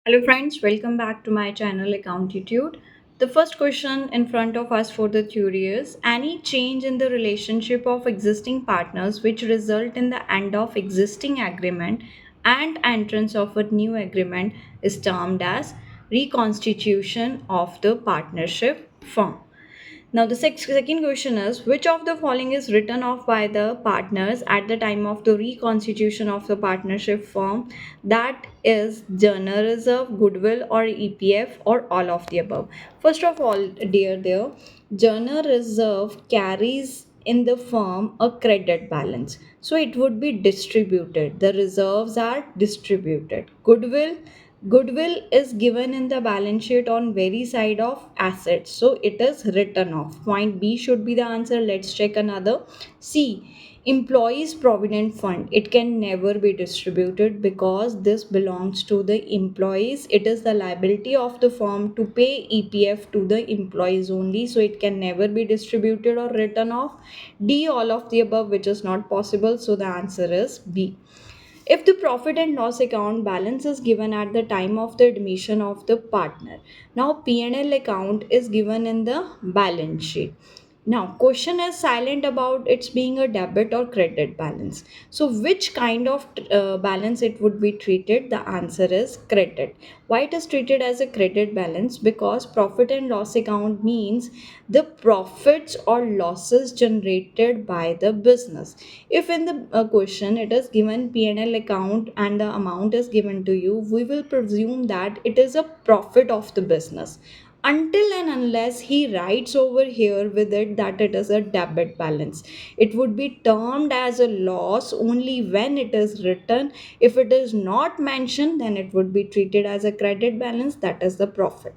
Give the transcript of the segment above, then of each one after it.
Hello friends, welcome back to my channel Accountitude. The first question in front of us for the theory is any change in the relationship of existing partners which result in the end of existing agreement and entrance of a new agreement is termed as reconstitution of the partnership firm. Now, the second question is which of the following is written off by the partners at the time of the reconstitution of the partnership firm? That is journal reserve, goodwill, or EPF, or all of the above. First of all, dear there, journal reserve carries in the firm a credit balance, so it would be distributed. The reserves are distributed. Goodwill is given in the balance sheet on very side of assets, so it is written off. Point B should be the answer. Let's check another. C, employees provident fund, it can never be distributed because this belongs to the employees. It is the liability of the firm to pay EPF to the employees only, so it can never be distributed or written off. D, all of the above, which is not possible, so the answer is B. If the profit and loss account balance is given at the time of the admission of the partner, now P&L account is given in the balance sheet. Now question is silent about its being a debit or credit balance. So which kind of balance it would be treated? The answer is credit. Why it is treated as a credit balance? Because profit and loss account means the profits or losses generated by the business. If in the question it is given P&L account and the amount is given to you, we will presume that it is a profit of the business until and unless he writes over here with it that it is a debit balance. It would be termed as a loss only when it is written. If it is not mentioned, then it would be treated as a credit balance, that is the profit.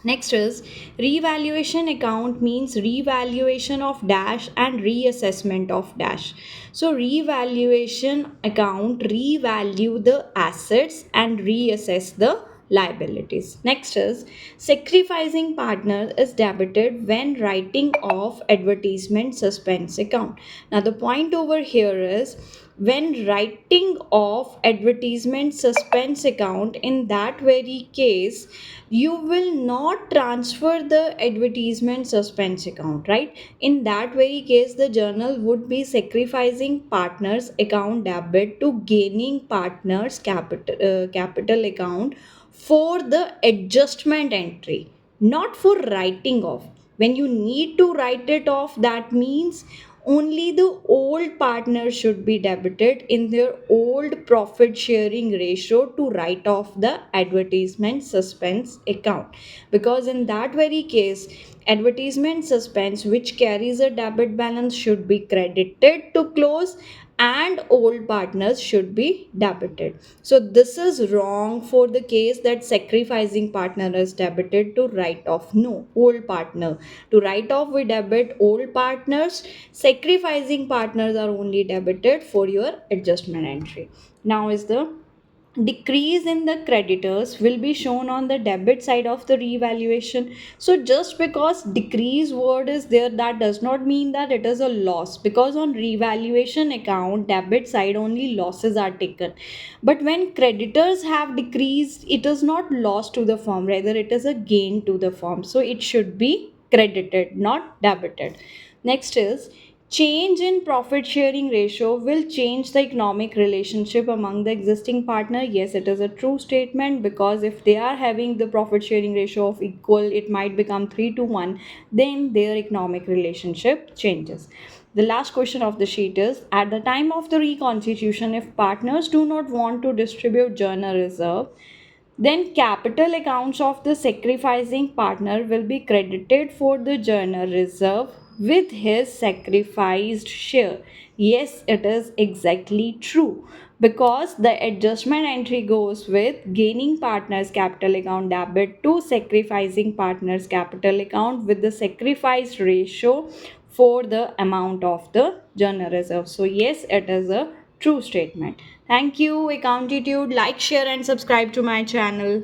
Next is revaluation account means revaluation of dash and reassessment of dash. So revaluation account revalue the assets and reassess the liabilities. Next is sacrificing partner is debited when writing off advertisement suspense account. Now the point over here is when writing off advertisement suspense account, in that very case you will not transfer the advertisement suspense account, right? In that very case the journal would be sacrificing partners account debit to gaining partners capital account for the adjustment entry, not for writing off. When you need to write it off, that means only the old partner should be debited in their old profit sharing ratio to write off the advertisement suspense account, because in that very case advertisement suspense which carries a debit balance should be credited to close and old partners should be debited. So this is wrong for the case that sacrificing partner is debited to write off. No, old partner. To write off we debit old partners. Sacrificing partners are only debited for your adjustment entry. Now is the decrease in the creditors will be shown on the debit side of the revaluation. So just because decrease word is there, that does not mean that it is a loss, because on revaluation account debit side only losses are taken. But when creditors have decreased, it is not loss to the firm, rather it is a gain to the firm, so it should be credited, not debited. Next is change in profit sharing ratio will change the economic relationship among the existing partner. Yes, it is a true statement, because if they are having the profit sharing ratio of equal, it might become 3 to 1, then their economic relationship changes. The last question of the sheet is at the time of the reconstitution, if partners do not want to distribute journal reserve, then capital accounts of the sacrificing partner will be credited for the journal reserve with his sacrificed share. Yes, it is exactly true, because the adjustment entry goes with gaining partners capital account debit to sacrificing partners capital account with the sacrifice ratio for the amount of the journal reserve. So yes, it is a true statement. Thank you, Accountitude. Like, share, and subscribe to my channel.